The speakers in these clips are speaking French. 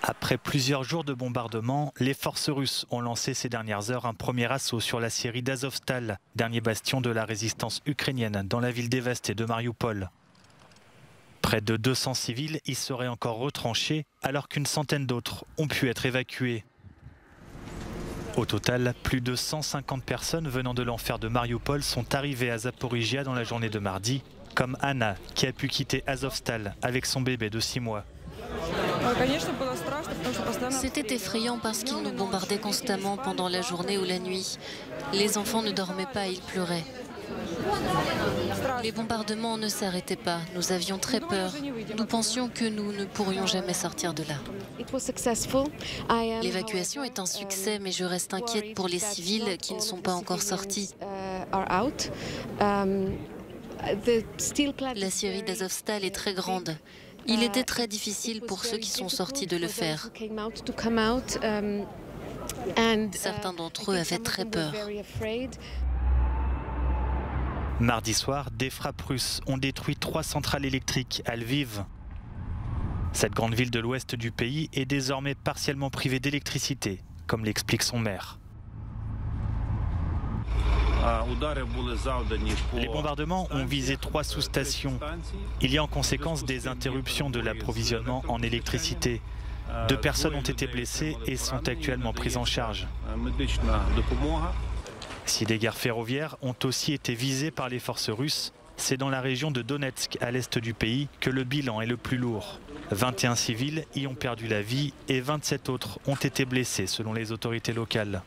Après plusieurs jours de bombardement, les forces russes ont lancé ces dernières heures un premier assaut sur la scierie d'Azovstal, dernier bastion de la résistance ukrainienne dans la ville dévastée de Mariupol. Près de 200 civils y seraient encore retranchés alors qu'une centaine d'autres ont pu être évacués. Au total, plus de 150 personnes venant de l'enfer de Mariupol sont arrivées à Zaporijia dans la journée de mardi, comme Anna qui a pu quitter Azovstal avec son bébé de 6 mois. C'était effrayant parce qu'ils nous bombardaient constamment pendant la journée ou la nuit. Les enfants ne dormaient pas, ils pleuraient. Les bombardements ne s'arrêtaient pas. Nous avions très peur. Nous pensions que nous ne pourrions jamais sortir de là. L'évacuation est un succès, mais je reste inquiète pour les civils qui ne sont pas encore sortis. La scierie d'Azovstal est très grande. Il était très difficile pour ceux qui sont sortis de le faire. Certains d'entre eux avaient très peur. Mardi soir, des frappes russes ont détruit 3 centrales électriques à Lviv. Cette grande ville de l'ouest du pays est désormais partiellement privée d'électricité, comme l'explique son maire. Les bombardements ont visé 3 sous-stations. Il y a en conséquence des interruptions de l'approvisionnement en électricité. 2 personnes ont été blessées et sont actuellement prises en charge. Si des gares ferroviaires ont aussi été visées par les forces russes, c'est dans la région de Donetsk, à l'est du pays, que le bilan est le plus lourd. 21 civils y ont perdu la vie et 27 autres ont été blessés selon les autorités locales.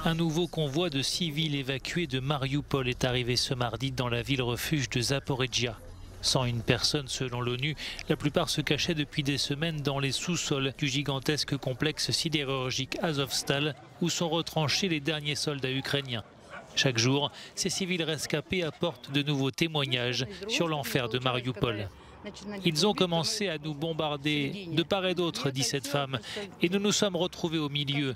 Un nouveau convoi de civils évacués de Mariupol est arrivé ce mardi dans la ville-refuge de Zaporijia. 101 personnes selon l'ONU, la plupart se cachaient depuis des semaines dans les sous-sols du gigantesque complexe sidérurgique Azovstal où sont retranchés les derniers soldats ukrainiens. Chaque jour, ces civils rescapés apportent de nouveaux témoignages sur l'enfer de Mariupol. Ils ont commencé à nous bombarder de part et d'autre, dit cette femme, et nous nous sommes retrouvés au milieu.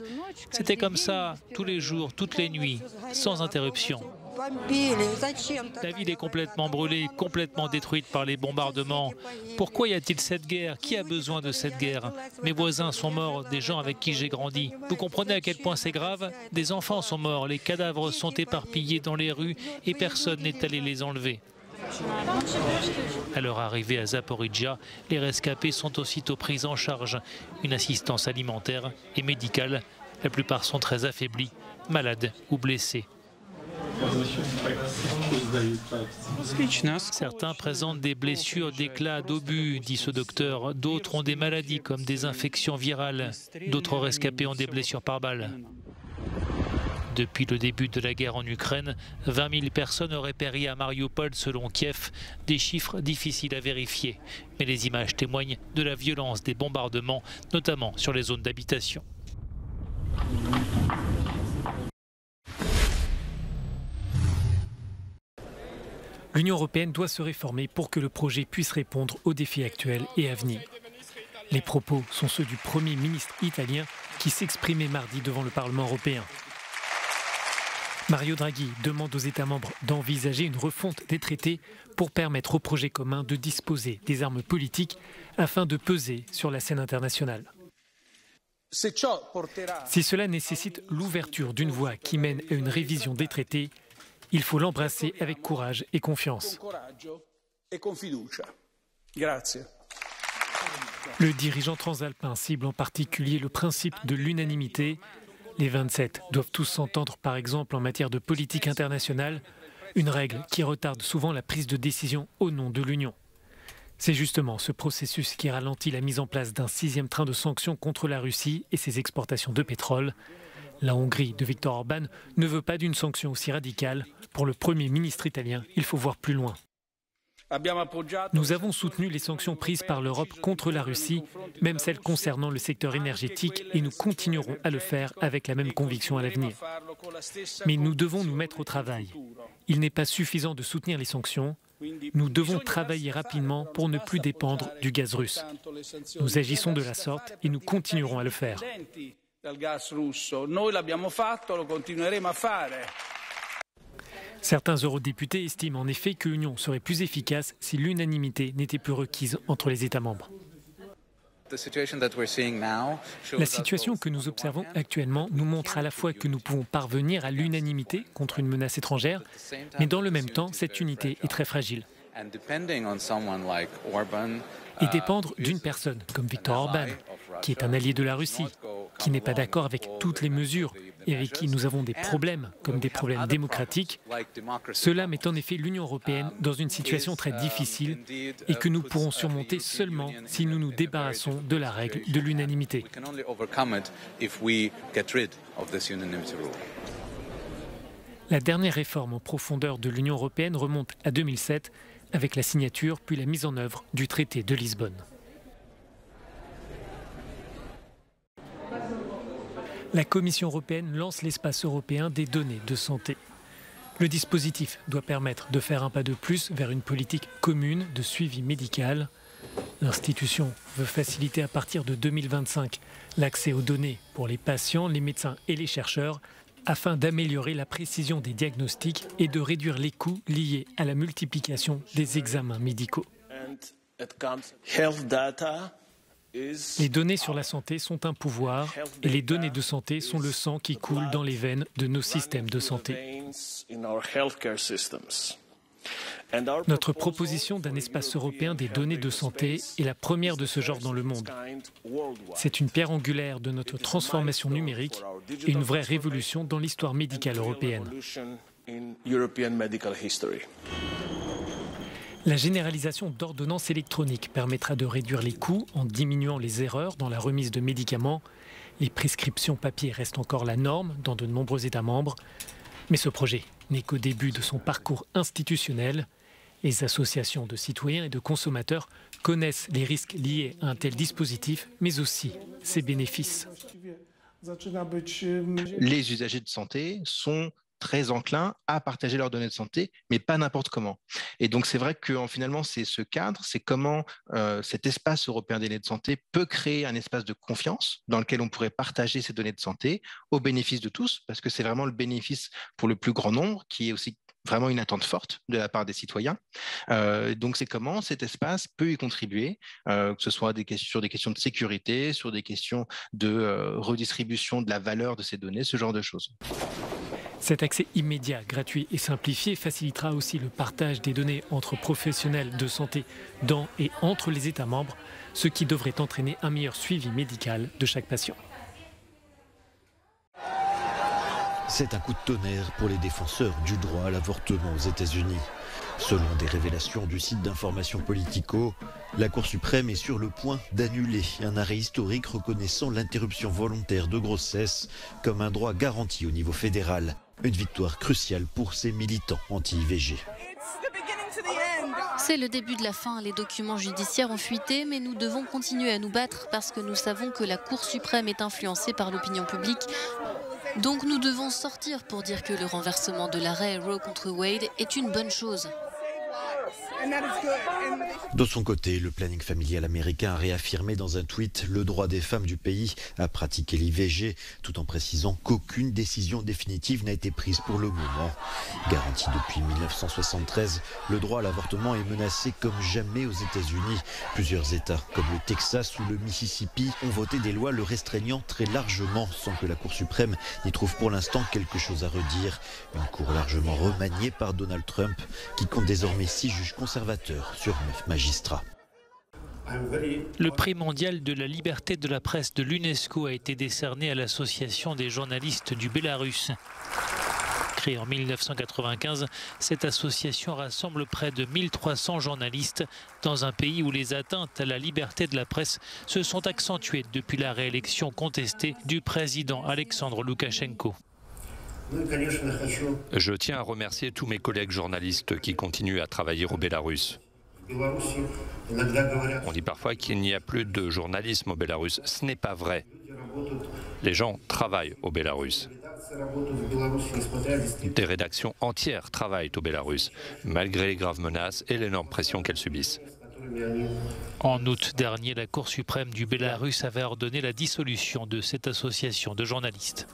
C'était comme ça tous les jours, toutes les nuits, sans interruption. La ville est complètement brûlée, complètement détruite par les bombardements. Pourquoi y a-t-il cette guerre? Qui a besoin de cette guerre? Mes voisins sont morts, des gens avec qui j'ai grandi. Vous comprenez à quel point c'est grave? Des enfants sont morts, les cadavres sont éparpillés dans les rues et personne n'est allé les enlever. À leur arrivée à Zaporijia, les rescapés sont aussitôt pris en charge. Une assistance alimentaire et médicale. La plupart sont très affaiblis, malades ou blessés. Certains présentent des blessures d'éclats d'obus, dit ce docteur. D'autres ont des maladies comme des infections virales. D'autres rescapés ont des blessures par balle. Depuis le début de la guerre en Ukraine, 20 000 personnes auraient péri à Mariupol selon Kiev, des chiffres difficiles à vérifier. Mais les images témoignent de la violence des bombardements, notamment sur les zones d'habitation. L'Union européenne doit se réformer pour que le projet puisse répondre aux défis actuels et à venir. Les propos sont ceux du Premier ministre italien qui s'exprimait mardi devant le Parlement européen. Mario Draghi demande aux États membres d'envisager une refonte des traités pour permettre au projet commun de disposer des armes politiques afin de peser sur la scène internationale. Si cela nécessite l'ouverture d'une voie qui mène à une révision des traités, il faut l'embrasser avec courage et confiance. Le dirigeant transalpin cible en particulier le principe de l'unanimité. Les 27 doivent tous s'entendre, par exemple, en matière de politique internationale, une règle qui retarde souvent la prise de décision au nom de l'Union. C'est justement ce processus qui ralentit la mise en place d'un 6e train de sanctions contre la Russie et ses exportations de pétrole. La Hongrie de Viktor Orban ne veut pas d'une sanction aussi radicale. Pour le Premier ministre italien, il faut voir plus loin. Nous avons soutenu les sanctions prises par l'Europe contre la Russie, même celles concernant le secteur énergétique, et nous continuerons à le faire avec la même conviction à l'avenir. Mais nous devons nous mettre au travail. Il n'est pas suffisant de soutenir les sanctions. Nous devons travailler rapidement pour ne plus dépendre du gaz russe. Nous agissons de la sorte et nous continuerons à le faire. Certains eurodéputés estiment en effet que l'Union serait plus efficace si l'unanimité n'était plus requise entre les États membres. La situation que nous observons actuellement nous montre à la fois que nous pouvons parvenir à l'unanimité contre une menace étrangère, mais dans le même temps, cette unité est très fragile. Et dépendre d'une personne comme Viktor Orban, qui est un allié de la Russie, qui n'est pas d'accord avec toutes les mesures et avec qui nous avons des problèmes, comme des problèmes démocratiques, cela met en effet l'Union européenne dans une situation très difficile et que nous pourrons surmonter seulement si nous nous débarrassons de la règle de l'unanimité. La dernière réforme en profondeur de l'Union européenne remonte à 2007 avec la signature puis la mise en œuvre du traité de Lisbonne. La Commission européenne lance l'espace européen des données de santé. Le dispositif doit permettre de faire un pas de plus vers une politique commune de suivi médical. L'institution veut faciliter à partir de 2025 l'accès aux données pour les patients, les médecins et les chercheurs afin d'améliorer la précision des diagnostics et de réduire les coûts liés à la multiplication des examens médicaux. Les données sur la santé sont un pouvoir et les données de santé sont le sang qui coule dans les veines de nos systèmes de santé. Notre proposition d'un espace européen des données de santé est la première de ce genre dans le monde. C'est une pierre angulaire de notre transformation numérique et une vraie révolution dans l'histoire médicale européenne. La généralisation d'ordonnances électroniques permettra de réduire les coûts en diminuant les erreurs dans la remise de médicaments. Les prescriptions papier restent encore la norme dans de nombreux États membres. Mais ce projet n'est qu'au début de son parcours institutionnel. Les associations de citoyens et de consommateurs connaissent les risques liés à un tel dispositif, mais aussi ses bénéfices. Les usagers de santé sont très enclins à partager leurs données de santé, mais pas n'importe comment. Et donc c'est vrai que finalement c'est ce cadre, c'est comment cet espace européen des données de santé peut créer un espace de confiance dans lequel on pourrait partager ces données de santé au bénéfice de tous, parce que c'est vraiment le bénéfice pour le plus grand nombre qui est aussi vraiment une attente forte de la part des citoyens. Donc c'est comment cet espace peut y contribuer, que ce soit sur des questions de sécurité, sur des questions de redistribution de la valeur de ces données, ce genre de choses. Cet accès immédiat, gratuit et simplifié facilitera aussi le partage des données entre professionnels de santé dans et entre les États membres, ce qui devrait entraîner un meilleur suivi médical de chaque patient. C'est un coup de tonnerre pour les défenseurs du droit à l'avortement aux États-Unis. Selon des révélations du site d'information Politico, la Cour suprême est sur le point d'annuler un arrêt historique reconnaissant l'interruption volontaire de grossesse comme un droit garanti au niveau fédéral. Une victoire cruciale pour ces militants anti-IVG. C'est le début de la fin. Les documents judiciaires ont fuité, mais nous devons continuer à nous battre parce que nous savons que la Cour suprême est influencée par l'opinion publique. Donc nous devons sortir pour dire que le renversement de l'arrêt Roe contre Wade est une bonne chose. De son côté, le planning familial américain a réaffirmé dans un tweet le droit des femmes du pays à pratiquer l'IVG, tout en précisant qu'aucune décision définitive n'a été prise pour le moment. Garanti depuis 1973, le droit à l'avortement est menacé comme jamais aux États-Unis. Plusieurs États, comme le Texas ou le Mississippi, ont voté des lois le restreignant très largement, sans que la Cour suprême n'y trouve pour l'instant quelque chose à redire. Une cour largement remaniée par Donald Trump, qui compte désormais 6 juges conservateurs sur 9 magistrats. Le prix mondial de la liberté de la presse de l'UNESCO a été décerné à l'Association des journalistes du Bélarus. Créée en 1995, cette association rassemble près de 1300 journalistes dans un pays où les atteintes à la liberté de la presse se sont accentuées depuis la réélection contestée du président Alexandre Loukachenko. Je tiens à remercier tous mes collègues journalistes qui continuent à travailler au Bélarus. On dit parfois qu'il n'y a plus de journalisme au Bélarus. Ce n'est pas vrai. Les gens travaillent au Bélarus. Des rédactions entières travaillent au Bélarus, malgré les graves menaces et l'énorme pression qu'elles subissent. En août dernier, la Cour suprême du Bélarus avait ordonné la dissolution de cette association de journalistes.